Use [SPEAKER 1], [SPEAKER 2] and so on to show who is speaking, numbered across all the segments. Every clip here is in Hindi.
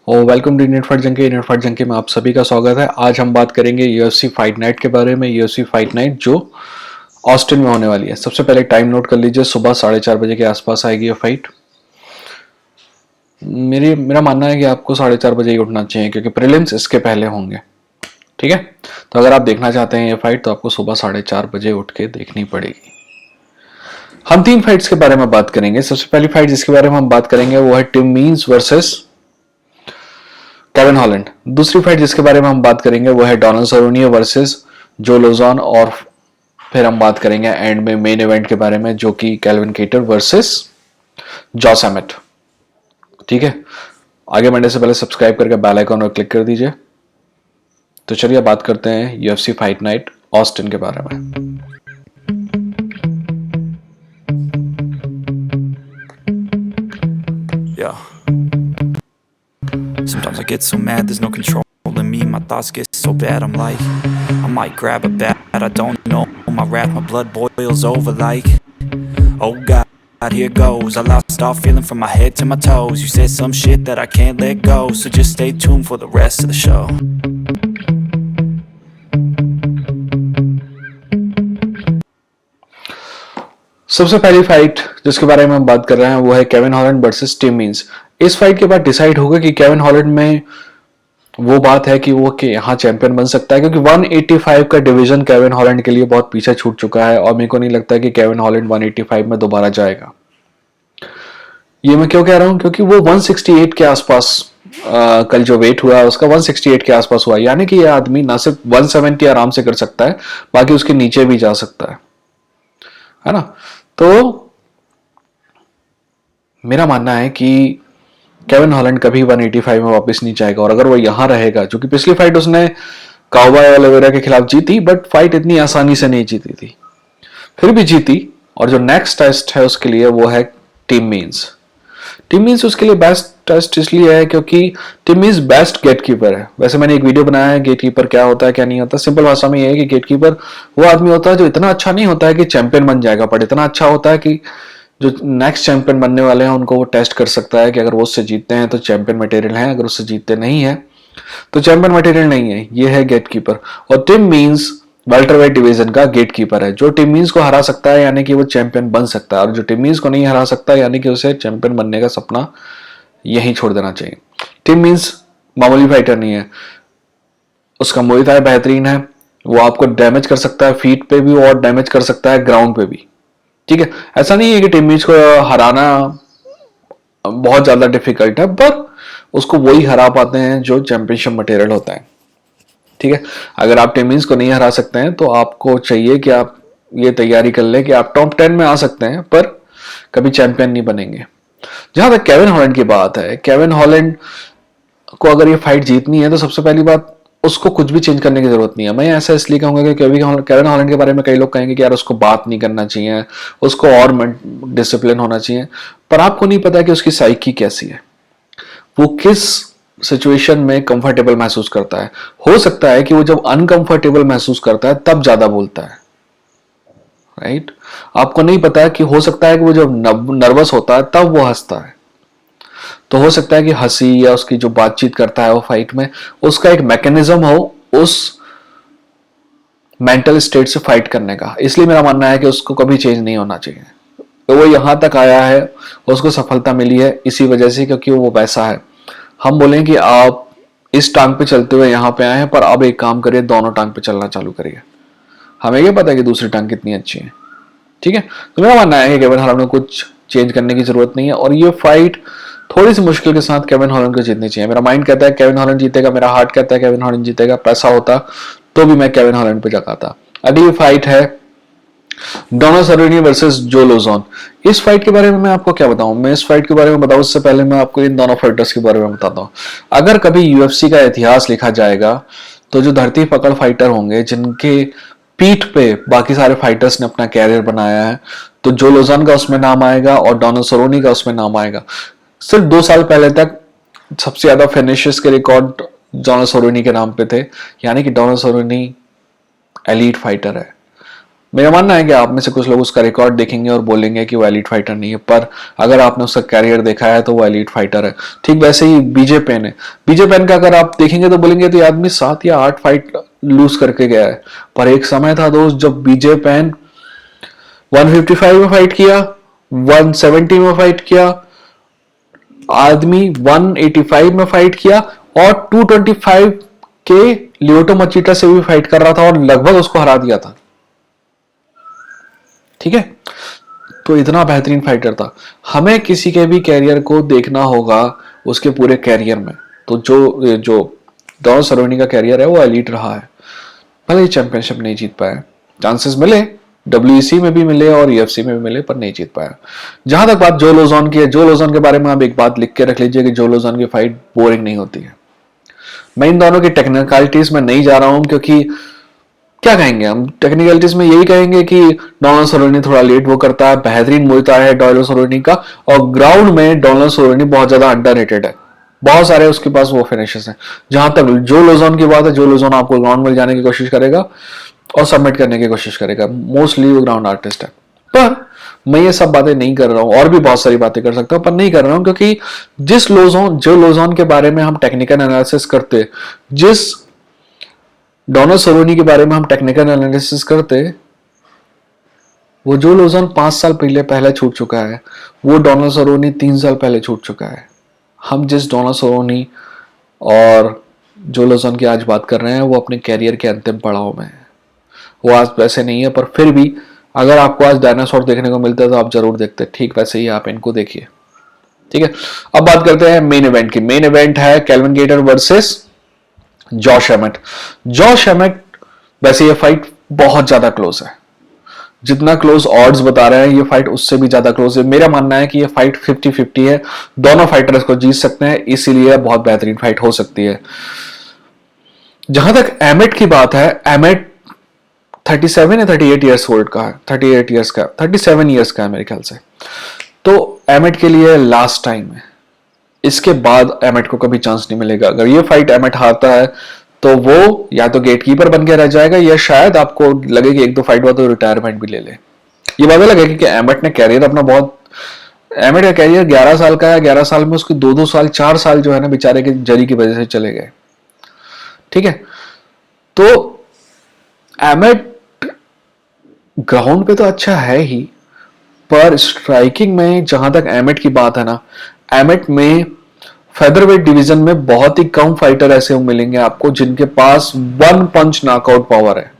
[SPEAKER 1] और वेलकम टू नेट फाइट जंके में आप सभी का स्वागत है। आज हम बात करेंगे यूएफसी फाइट नाइट के बारे में। यूएफसी फाइट नाइट जो ऑस्टिन में होने वाली है। सबसे पहले टाइम नोट कर लीजिए, सुबह 4:30 बजे के आसपास आएगी ये फाइट। मेरा मानना है कि आपको 4:30 बजे ही उठना चाहिए क्योंकि प्रीलिम्स इसके पहले होंगे। ठीक है, तो अगर आप देखना चाहते हैं ये फाइट तो आपको सुबह 4:30 बजे उठ के देखनी पड़ेगी। हम 3 फाइट्स के बारे में बात करेंगे। सबसे पहली फाइट जिसके बारे में हम बात करेंगे वो है Tim Means versus Kevin Holland. दूसरी फाइट जिसके बारे में हम बात करेंगे वो है डोनाल्ड सर्रोने वर्सेस जो लोजान। और फिर हम बात करेंगे एंड में मेन इवेंट के बारे में जो कि Calvin Kattar versus Josh Emmett. ठीक है, आगे बढ़ने से पहले सब्सक्राइब करके बेल आइकन और क्लिक कर दीजिए। तो चलिए बात करते हैं यूएफसी फाइट नाइट ऑस्टिन के बारे में।
[SPEAKER 2] Sometimes I get so mad, there's no control in me. My thoughts get so bad, I'm like, I might grab a bat, I don't know. My wrath, my blood boils over like, oh God, here goes. I lost all feeling from my head to my toes. You said some shit that I can't let go, so just stay tuned for the rest of the show.
[SPEAKER 1] सबसे पहली फाइट जिसके बारे में हम बात कर रहे हैं वो है Kevin Holland versus Tim Means. इस फाइट के बाद डिसाइड होगा कि केविन हॉलैंड में वो बात है कि वो कि यहाँ चैंपियन बन सकता है क्योंकि 185 का डिवीजन केविन हॉलैंड के लिए बहुत पीछे छूट चुका है और मेरे को नहीं लगता कि केविन हॉलैंड 185 में दोबारा जाएगा। ये मैं क्यों कह रहा हूं, क्योंकि वो 168 के आसपास कल जो वेट हुआ उसका 168 के आसपास हुआ, यानी कि ये आदमी ना सिर्फ 170 आराम से कर सकता है बाकी उसके नीचे भी जा सकता है ना। तो मेरा मानना है कि केविन हॉलैंड कभी 185 में वापस नहीं जाएगा और अगर वो यहां रहेगा, जो कि पिछली फाइट उसने काउबॉय ओलिवेरा के खिलाफ जीती बट फाइट इतनी आसानी से नहीं जीती थी, फिर भी जीती। और जो नेक्स्ट टेस्ट है उसके लिए वो है टिम मीन्स। टिम मीन्स उसके लिए बेस्ट टेस्ट इसलिए है क्योंकि टिम मीन्स बेस्ट गेटकीपर है। वैसे मैंने एक वीडियो बनाया है गेटकीपर क्या होता है क्या नहीं होता। सिंपल भाषा में ये है कि गेटकीपर वो आदमी होता है जो इतना अच्छा नहीं होता है कि चैंपियन बन जाएगा, बट इतना अच्छा होता है कि जो नेक्स्ट चैंपियन बनने वाले हैं उनको वो टेस्ट कर सकता है कि अगर वो उससे जीतते हैं तो चैंपियन मटेरियल है, अगर उससे जीतते नहीं है तो चैंपियन मटेरियल नहीं है। ये है गेटकीपर और टिम मीन्स वेल्टरवेट डिवीजन का गेटकीपर है। जो टिम मीन्स को हरा सकता है यानी कि वो चैंपियन बन सकता है और जो टिम मीन्स को नहीं हरा सकता यानी कि उसे चैंपियन बनने का सपना यहीं छोड़ देना चाहिए। टिम मीन्स मामूली फाइटर नहीं है, उसका मुआय थाई बेहतरीन है। वो आपको डैमेज कर सकता है फीट पे भी और डैमेज कर सकता है ग्राउंड पे भी। ठीक है, ऐसा नहीं है कि टिम मीन्स को हराना बहुत ज्यादा डिफिकल्ट है, पर उसको वही हरा पाते हैं जो चैंपियनशिप मटेरियल होता है। ठीक है, अगर आप टिम मीन्स को नहीं हरा सकते हैं तो आपको चाहिए कि आप ये तैयारी कर लें कि आप टॉप 10 में आ सकते हैं पर कभी चैंपियन नहीं बनेंगे। जहां तक केविन हॉलैंड की बात है, केविन हॉलैंड को अगर ये फाइट जीतनी है तो सबसे पहली बात उसको कुछ भी चेंज करने की जरूरत नहीं है। मैं ऐसा इसलिए कहूंगा कि केविन हॉलैंड के बारे में कई लोग कहेंगे कि यार उसको बात नहीं करना चाहिए, उसको और डिसिप्लिन होना चाहिए, पर आपको नहीं पता कि उसकी साइकी कैसी है, वो किस सिचुएशन में कंफर्टेबल महसूस करता है। हो सकता है कि वो जब अनकंफर्टेबल महसूस करता है तब ज्यादा बोलता है, राइट। आपको नहीं पता कि हो सकता है कि वो जब नर्वस होता है तब वो हंसता है। तो हो सकता है कि हंसी या उसकी जो बातचीत करता है वो फाइट में उसका एक मैकेनिज्म हो उस मेंटल स्टेट से फाइट करने का। इसलिए मेरा मानना है कि उसको कभी चेंज नहीं होना चाहिए। तो वो यहां तक आया है, उसको सफलता मिली है इसी वजह से क्योंकि वो वैसा है। हम बोलें कि आप इस टांग पे चलते हुए यहां पे आए हैं, पर अब एक काम करिए, दोनों टांग पे चलना चालू करिए। हमें ये पता है कि दूसरी टांग कितनी अच्छी है। ठीक है, तो मेरा मानना है कि केविन हॉलैंड को कुछ चेंज करने की जरूरत नहीं है और ये फाइट थोड़ी सी मुश्किल के साथ केविन हॉलैंड को जीतनी चाहिए। मेरा माइंड कहता है केविन हॉलैंड जीतेगा, मेरा हार्ट कहता है केविन हॉलैंड जीतेगा। पैसा होता तो भी मैं केविन हॉलैंड पे जगाता। अगली फाइट है डोनाल्ड सर्रोने वर्सेस जो लोजान। इस फाइट के बारे में मैं आपको क्या बताऊं, मैं इस फाइट के बारे में बताऊं उससे पहले मैं आपको इन दोनों फाइटर्स के बारे में बताता हूं। अगर कभी यूएफसी का इतिहास लिखा जाएगा तो जो धरती पकड़ फाइटर होंगे जिनके पीठ पे बाकी सारे फाइटर्स ने अपना कैरियर बनाया है, तो जो लोजान का उसमें नाम आएगा और डोनाल्ड सर्रोने का उसमें नाम आएगा। सिर्फ 2 साल पहले तक सबसे ज्यादा फिनिशेस के रिकॉर्ड डोनाल्ड सर्रोने के नाम पे थे, यानी कि डोनाल्ड सर्रोने एलीट फाइटर है। मेरा मानना है कि आप में से कुछ लोग उसका रिकॉर्ड देखेंगे और बोलेंगे कि वो एलीट फाइटर नहीं है, पर अगर आपने उसका कैरियर देखा है तो वो एलीट फाइटर है। ठीक वैसे ही बीजे पेन है। बीजे पेन का अगर आप देखेंगे तो बोलेंगे तो ये आदमी 7 या 8 फाइट लूज करके गया है, पर एक समय था दोस्त जब बीजे पेन 155 में फाइट किया, 170 में फाइट किया, आदमी 185 में फाइट किया और 225 के लियोटो मचीटा से भी फाइट कर रहा था और लगभग उसको हरा दिया था। ठीक है, तो इतना बेहतरीन फाइटर था। हमें किसी के भी कैरियर को देखना होगा उसके पूरे कैरियर में। तो जो जो डॉन सरोनी का कैरियर है वो एलीट रहा है, भले ही चैंपियनशिप नहीं जीत पाया, चांसेस मिले, डब्ल्यूईसी में भी मिले और यूएफसी में भी मिले, पर नहीं जीत पाया। जहां तक बात जो लोजॉन की है, जो लोजॉन के बारे में आप एक बात लिख के रख लीजिए कि जो लोजॉन की फाइट बोरिंग नहीं होती है। मैं इन दोनों की टेक्निकलिटीज में नहीं जा रहा हूं, क्योंकि क्या कहेंगे हम टेक्निकलिटीज में, यही कहेंगे कि डोनाल्ड सरोनी थोड़ा लेट वो करता है, बेहतरीन मुझता है डोनाल्ड सरोनी का, और ग्राउंड में डोनाल्ड सरोनी बहुत ज्यादा अंडररेटेड है। बहुत सारे उसके पास वो फिनिशेस हैं। जहां तक जो लोजॉन की बात है, जो लोजॉन आपको ग्राउंड में जाने की कोशिश करेगा और सबमिट करने की कोशिश करेगा, मोस्टली वो ग्राउंड आर्टिस्ट है। पर मैं ये सब बातें नहीं कर रहा हूं, और भी बहुत सारी बातें कर सकता हूं, पर नहीं कर रहा हूं क्योंकि जो लोजॉन के बारे में हम टेक्निकल एनालिसिस करते, जिस डोनाल्ड सरोनी के बारे में हम टेक्निकल एनालिसिस करते, वो जो लोजन 5 साल पहले छूट चुका है, वो डोनाल्ड सरोनी 3 साल पहले छूट चुका है। हम जिस डोनाल्ड सरोनी और जो लोजन की आज बात कर रहे हैं वो अपने कैरियर के अंतिम पड़ाव में है। वो आज वैसे नहीं है, पर फिर भी अगर आपको आज डायनासोर देखने को मिलता है तो आप जरूर देखते। ठीक वैसे ही आप इनको देखिए। ठीक है, अब बात करते हैं मेन इवेंट की। मेन इवेंट है Calvin Kattar versus Josh Emmett. Josh Emmett, वैसे ये फाइट बहुत ज्यादा क्लोज है। जितना क्लोज ऑड्स बता रहे हैं, ये फाइट उससे भी ज्यादा क्लोज है। मेरा मानना है कि ये फाइट 50-50 है, दोनों फाइटर इसको जीत सकते हैं, इसीलिए बहुत बेहतरीन फाइट हो सकती है। जहां तक एमेट की बात है, एमेट 37 या 38 ईयर्स ओल्ड का है, 38 ईयर्स का, 37 ईयर्स का है मेरे ख्याल से। तो एमेट के लिए लास्ट टाइम है, इसके बाद एमेट को कभी चांस नहीं मिलेगा। अगर ये फाइट एमेट हारता है तो वो या तो गेटकीपर बन के रह जाएगा, या शायद आपको लगे कि 1-2 फाइट बाद तो रिटायरमेंट भी ले ले। ये बात अलग है कि एमेट ने कैरियर अपना बहुत, एमेट का कैरियर 11 साल का है, 11 साल में उसके 2-2 साल 4 साल जो है ना बेचारे के जरी की वजह से चले गए। ठीक है, तो एमेट ग्राउंड पे तो अच्छा है ही, पर स्ट्राइकिंग में जहां तक एमेट की बात है ना, एमेट में फेदरवेट डिवीजन में बहुत ही कम फाइटर ऐसे मिलेंगे आपको जिनके पास 1 पंच नॉकआउट पावर है।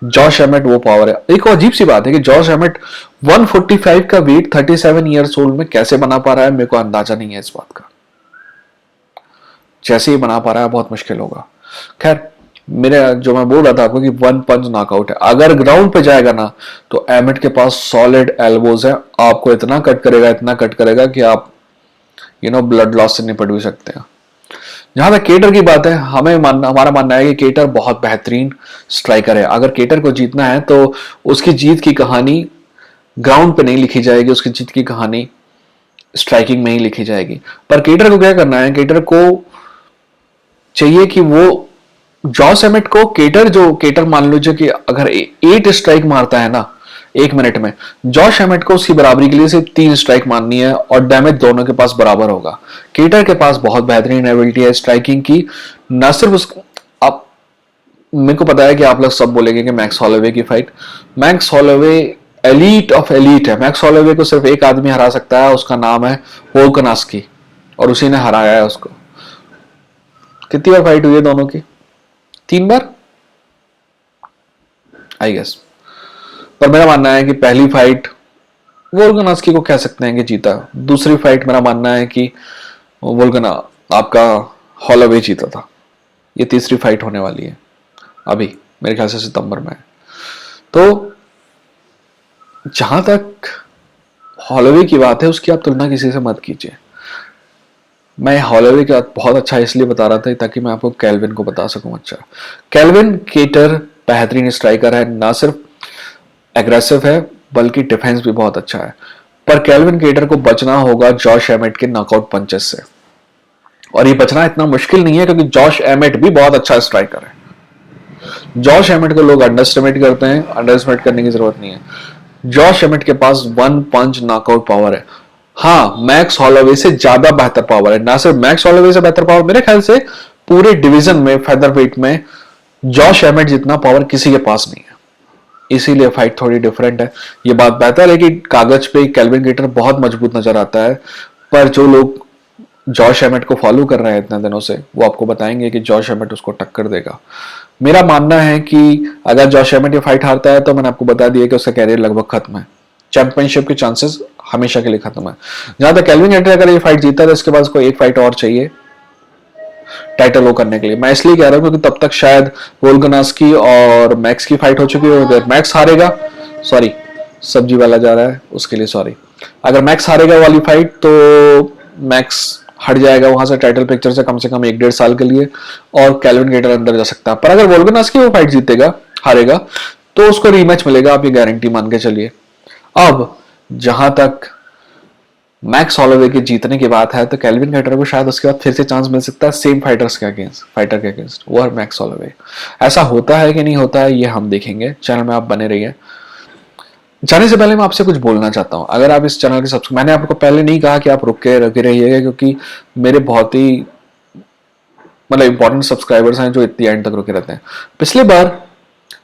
[SPEAKER 1] जॉश एमेट वो पावर है। एक अजीब सी बात है कि जॉश एमेट 145 का वेट 37 ईयर्स ओल्ड में कैसे बना पा रहा है, मेरे को अंदाजा नहीं है इस बात का। जैसे ही बना पा रहा है बहुत मुश्किल होगा। खैर, मेरे जो मैं बोल रहा था आपको कि 1 पंच नॉकआउट है, अगर ग्राउंड पे जाएगा ना तो एमेट के पास सॉलिड एल्बोज है, आपको इतना कट करेगा कि आप ब्लड लॉस से निपट भी सकते हैं। जहां तक केटर की बात है, हमारा मानना है कि केटर बहुत बेहतरीन स्ट्राइकर है। अगर केटर को जीतना है तो उसकी जीत की कहानी ग्राउंड पे नहीं लिखी जाएगी, उसकी जीत की कहानी स्ट्राइकिंग में ही लिखी जाएगी। पर केटर को क्या करना है, केटर को चाहिए कि वो जॉश एमेट को, केटर मान लीजिए कि अगर 8 स्ट्राइक मारता है ना 1 मिनट में, जॉश एमेट को उसकी बराबरी के लिए सिर्फ 3 स्ट्राइक मारनी है और डैमेज दोनों के पास बराबर होगा। केटर के पास बहुत बेहतरीन एबिलिटी है स्ट्राइकिंग की। न सिर्फ आप, मेरे को पता है कि आप लोग सब बोलेंगे कि मैक्स हॉलोवे की fight, max Holloway elite of elite है। मैक्स हॉलोवे को सिर्फ एक आदमी हरा सकता है, उसका नाम है वोल्कनास्की, और उसी ने हराया है उसको। कितनी बार फाइट हुई है दोनों की? 3 बार आई गेस। पर मेरा मानना है कि पहली फाइट वोल्कनास्की को कह सकते हैं कि जीता, दूसरी फाइट मेरा मानना है कि आपका हॉलोवे जीता था। ये तीसरी फाइट होने वाली है अभी मेरे ख्याल से सितंबर में। तो जहां तक हॉलोवे की बात है, उसकी आप तुलना किसी से मत कीजिए। मैं हॉलोवे का बहुत अच्छा इसलिए बता रहा था ताकि मैं आपको केल्विन को बता सकूं। अच्छा, केल्विन केटर बेहतरीन स्ट्राइकर है, ना सिर्फ एग्रेसिव है बल्कि डिफेंस भी बहुत अच्छा है। पर केल्विन केटर को बचना होगा जॉश एमेट के नॉकआउट पंचेस से, और ये बचना इतना मुश्किल नहीं है क्योंकि जॉश एमेट भी बहुत अच्छा स्ट्राइकर है। जॉश हेमेट को लोग अंडरस्टिमेट करते हैं, अंडरस्टिमेट करने की जरूरत नहीं है। जॉश हेमेट के पास वन पंच नॉकआउट पावर है। हाँ, मैक्स हॉलोवे से ज्यादा बेहतर पावर है। ना सिर्फ मैक्स हॉलोवे से बेहतर पावर, मेरे ख्याल से पूरे डिवीजन में फेदरवेट में जॉश हेमेट जितना पावर किसी के पास नहीं है। इसीलिए फाइट थोड़ी डिफरेंट है। ये बात बेहतर है कि कागज पे केल्विन गेटर बहुत मजबूत नजर आता है, पर जो लोग जॉश हेमेट को फॉलो कर रहे हैं इतने दिनों से, वो आपको बताएंगे कि जॉश हेमेट उसको टक्कर देगा। मेरा मानना है कि अगर जॉश हेमेट ये फाइट हारता है तो मैंने आपको बता दिया कि उसका कैरियर लगभग खत्म है। चैंपियनशिप के चांसेस हमेशा के लिए खत्म है। जहां तक केल्विन गेटर अगर ये फाइट जीता है तो इसके बाद उसको एक फाइट और चाहिए टाइटल वो करने के लिए। मैं इसलिए कह रहा हूं क्योंकि तब तक शायद वोल्कानस्की और मैक्स की फाइट हो चुकी है। अगर मैक्स हारेगा, सॉरी सब्जी वाला जा रहा है उसके लिए सॉरी, अगर मैक्स हारेगा वाली फाइट तो मैक्स हट जाएगा वहां से टाइटल पिक्चर से कम 1-1.5 साल के लिए, और केल्विन गेटर अंदर जा सकता है। पर अगर वोल्कानस्की वो फाइट जीतेगा, हारेगा, तो उसको रीमैच मिलेगा, आप ये गारंटी मान के चलिए। अब जहां तक मैक्स हॉलोवे के जीतने की बात है तो केल्विन गेटर को शायद उसके बाद फिर से चांस मिल सकता है सेम फाइटर के अगेंस्ट, वो है मैक्स हॉलोवे। ऐसा होता है कि नहीं होता है ये हम देखेंगे। चैनल में आप बने रहिए। जाने से पहले मैं आपसे कुछ बोलना चाहता हूं। अगर आप इस चैनल के सब्सक्राइब, मैंने आपको पहले नहीं कहा कि आप रुके रहिएगा, क्योंकि मेरे बहुत ही मतलब इंपॉर्टेंट सब्सक्राइबर्स हैं जो इतनी एंड तक रुके रहते हैं। पिछली बार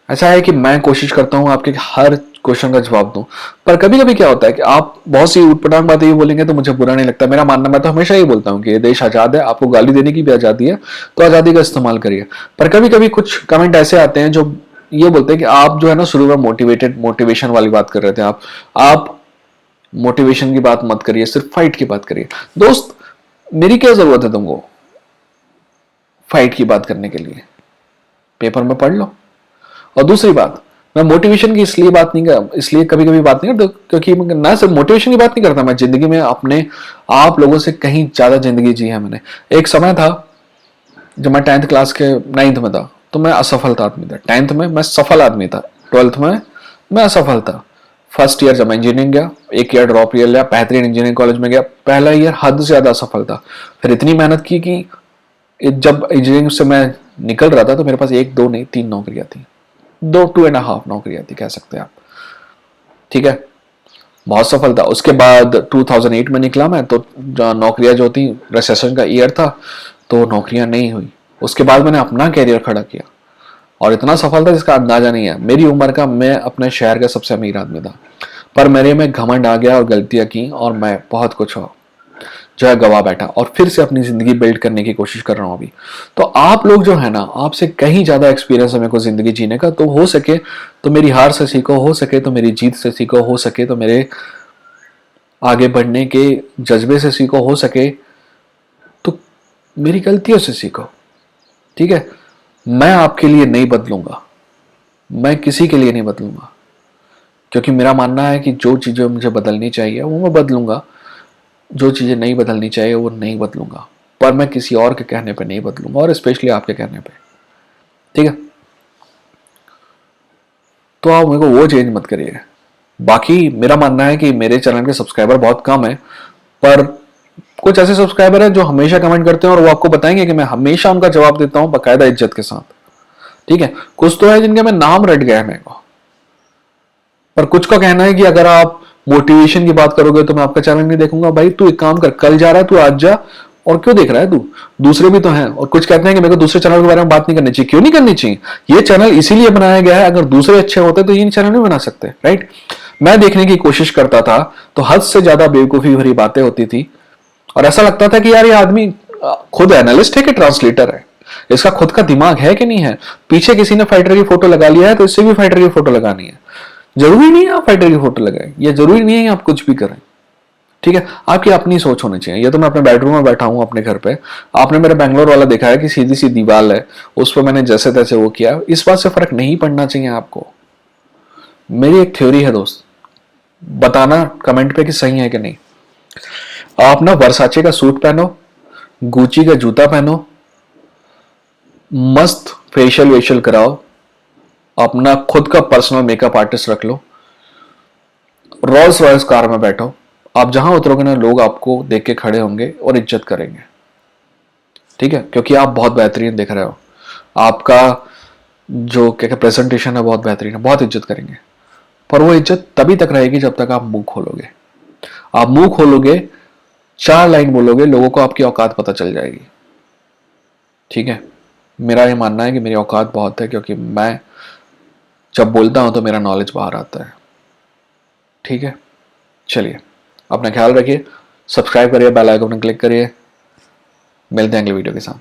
[SPEAKER 1] ऐसा है कि मैं कोशिश करता हूं आपके हर क्वेश्चन का जवाब दूं, पर कभी कभी क्या होता है कि आप बहुत सी उटपटांग बातें ये बोलेंगे तो मुझे बुरा नहीं लगता। मेरा मानना, मैं तो हमेशा ही बोलता हूं कि ये देश आजाद है, आपको गाली देने की भी आजादी है, तो आजादी का इस्तेमाल करिए। पर कभी कभी कुछ कमेंट ऐसे आते हैं जो ये बोलते हैं कि आप जो है ना शुरू में मोटिवेशन वाली बात कर रहे थे, आप मोटिवेशन की बात मत करिए, सिर्फ फाइट की बात करिए। दोस्त, मेरी क्या जरूरत है तुमको फाइट की बात करने के लिए? पेपर में पढ़ लो। और दूसरी बात, मैं मोटिवेशन की इसलिए कभी कभी बात नहीं करता क्योंकि ना सिर्फ मोटिवेशन की बात नहीं करता, मैं जिंदगी में अपने आप लोगों से कहीं ज्यादा जिंदगी जी है मैंने। एक समय था जब मैं 10th क्लास के 9th में था तो मैं असफल आदमी था। 10th में मैं सफल आदमी था, 12th में मैं असफल था। फर्स्ट ईयर जब मैं इंजीनियरिंग गया, एक ईयर ड्रॉप ईयर लिया, बेहतरीन इंजीनियरिंग कॉलेज में गया, पहला ईयर हद से ज्यादा असफल था। फिर इतनी मेहनत की कि जब इंजीनियरिंग से मैं निकल रहा था तो मेरे पास 1-2 नहीं 3 नौकरियां थी, 2.5 नौकरियां थी कह सकते हैं आप। ठीक है, बहुत सफल था। उसके बाद 2008 में निकला मैं, तो नौकरियां जो थी, रिसेशन का ईयर था तो नौकरियां नहीं हुई। उसके बाद मैंने अपना कैरियर खड़ा किया और इतना सफल था जिसका अंदाजा नहीं है। मेरी उम्र का मैं अपने शहर का सबसे अमीर आदमी था, पर मेरे में घमंड आ गया और गलतियां की और मैं बहुत कुछ जो है गवा बैठा और फिर से अपनी जिंदगी बिल्ड करने की कोशिश कर रहा हूं अभी। तो आप लोग जो है ना, आपसे कहीं ज्यादा एक्सपीरियंस है मेरे को जिंदगी जीने का, तो हो सके तो मेरी हार से सीखो, हो सके तो मेरी जीत से सीखो, हो सके तो मेरे आगे बढ़ने के जज्बे से सीखो, हो सके तो मेरी गलतियों से सीखो। ठीक है, मैं आपके लिए नहीं बदलूंगा, मैं किसी के लिए नहीं बदलूंगा, क्योंकि मेरा मानना है कि जो चीजें मुझे बदलनी चाहिए वो मैं बदलूंगा, जो चीजें नहीं बदलनी चाहिए वो नहीं बदलूंगा। पर मैं किसी और के कहने पे नहीं बदलूंगा, और स्पेशली आपके कहने पे। ठीक है, तो आप मेरे को वो चेंज मत करिए। बाकी मेरा मानना है कि मेरे चैनल के सब्सक्राइबर बहुत कम है, पर कुछ ऐसे सब्सक्राइबर हैं जो हमेशा कमेंट करते हैं और वो आपको बताएंगे कि मैं हमेशा उनका जवाब देता हूं बाकायदा इज्जत के साथ। ठीक है, कुछ तो है जिनके मैं नाम रट गया है मेरे को, पर कुछ का कहना है कि अगर आप मोटिवेशन की बात करोगे तो मैं आपका चैनल नहीं देखूंगा। भाई तू एक काम कर, कल जा रहा है तू आज जा, और क्यों देख रहा है तू? दूसरे भी तो हैं। और कुछ कहते हैं कि मेरे को दूसरे चैनल के बारे में बात नहीं करनी चाहिए। क्यों नहीं करनी चाहिए? ये चैनल इसीलिए बनाया गया है, अगर दूसरे अच्छे होते तो ये चैनल नहीं बना सकते, राइट? मैं देखने की कोशिश करता था तो हद से ज्यादा बेवकूफी भरी बातें होती थी और ऐसा लगता था कि यार ये आदमी खुद एनालिस्ट है कि ट्रांसलेटर है, इसका खुद का दिमाग है कि नहीं है। पीछे किसी ने फाइटर की फोटो लगा लिया है तो इससे भी फाइटर की फोटो लगानी है। जरूरी नहीं है आप फाइटर की फोटो लगाएं, या जरूरी नहीं है आप कुछ भी करें। ठीक है, आपकी अपनी सोच होनी चाहिए। ये तो मैं अपने बेडरूम में बैठा हूं अपने घर पे, आपने मेरा बैंगलोर वाला देखा है कि सीधी सी दीवार है, उस पर मैंने जैसे तैसे वो किया। इस बात से फर्क नहीं पड़ना चाहिए आपको। मेरी एक थ्योरी है दोस्त, बताना कमेंट पे कि सही है कि नहीं। आप ना वर्साचे का सूट पहनो, गुची का जूता पहनो, मस्त फेशियल वेशियल कराओ, अपना खुद का पर्सनल मेकअप आर्टिस्ट रख लो, रोल्स रॉयस कार में बैठो, आप जहां उतरोगे ना लोग आपको देख के खड़े होंगे और इज्जत करेंगे। ठीक है, क्योंकि आप बहुत बेहतरीन दिख रहे हो। आपका जो क्या प्रेजेंटेशन है बहुत बेहतरीन है, बहुत इज्जत करेंगे, पर वो इज्जत तभी तक रहेगी जब तक आप मुंह खोलोगे। आप मुंह खोलोगे, 4 लाइन बोलोगे, लोगों को आपकी औकात पता चल जाएगी। ठीक है, मेरा ये मानना है कि मेरी औकात बहुत है, क्योंकि मैं जब बोलता हूं तो मेरा नॉलेज बाहर आता है। ठीक है, चलिए, अपना ख्याल रखिए, सब्सक्राइब करिए, बेल आइकन पर क्लिक करिए, मिलते हैं अगले वीडियो के साथ।